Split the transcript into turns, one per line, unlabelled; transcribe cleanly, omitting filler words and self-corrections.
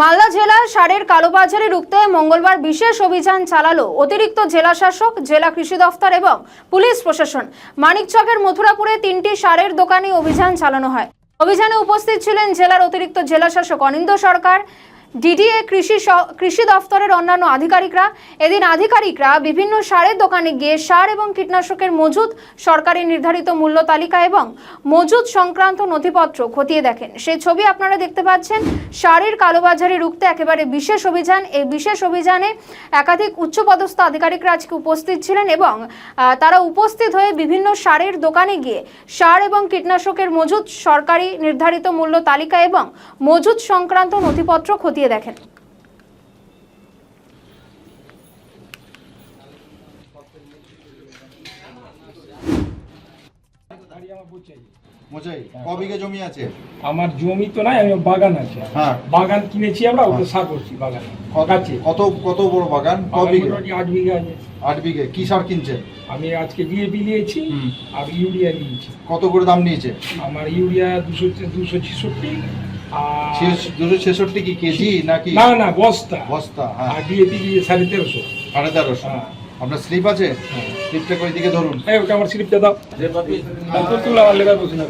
মালদা জেলার সারের কালোবাজারি রুখতে মঙ্গলবার বিশেষ অভিযান চালালো অতিরিক্ত জেলা শাসক, জেলা কৃষি দফতর এবং পুলিশ প্রশাসন। মানিকচকের মথুরাপুরে 3টি সারের দোকানে অভিযান চালানো হয়। অভিযানে উপস্থিত ছিলেন জেলার অতিরিক্ত জেলা শাসক অনিন্দ্য সরকার, ডিডিএ কৃষি দফতরের অন্যান্য আধিকারিকরা। এদিন আধিকারিকরা বিভিন্ন সারের দোকানে গিয়ে সার এবং কীটনাশকের মজুত, সরকারি নির্ধারিত মূল্য তালিকা এবং মজুত সংক্রান্ত নথিপত্র খতিয়ে দেখেন। সেই ছবি আপনারা দেখতে পাচ্ছেন। সারের কালোবাজারি রুখতে একেবারে বিশেষ অভিযান। এই বিশেষ অভিযানে একাধিক উচ্চপদস্থ আধিকারিকরা আজকে উপস্থিত ছিলেন এবং তারা উপস্থিত হয়ে বিভিন্ন সারের দোকানে গিয়ে সার এবং কীটনাশকের মজুত, সরকারি নির্ধারিত মূল্য তালিকা এবং মজুত সংক্রান্ত নথিপত্র খতিয়ে দেখেন।
জমি আছে
আমার, জমি তো নাই, আমি বাগান আছে।
হ্যাঁ,
বাগান কিনেছি আমরা, ওটা সার করছি বাগানে।
কত বড় বাগান?
8 বিঘা আছে।
8 বিঘে কি সার কিনছেন?
আমি আজকে ডিএপি নিয়েছি আর ইউরিয়া নিয়েছি।
কত করে দাম নিয়েছে?
আমার ইউরিয়া 266 আর
266 কি কেজি নাকি?
না বস্তা।
হ্যাঁ।
আর ডিএপি 1350।
1350।
হ্যাঁ।
আপনার স্লিপ আছে?
হ্যাঁ।
স্লিপটা করে দিকে ধরুন।
ওটা আমার স্লিপটা দাও। তুলা আমার লেবার বসে না।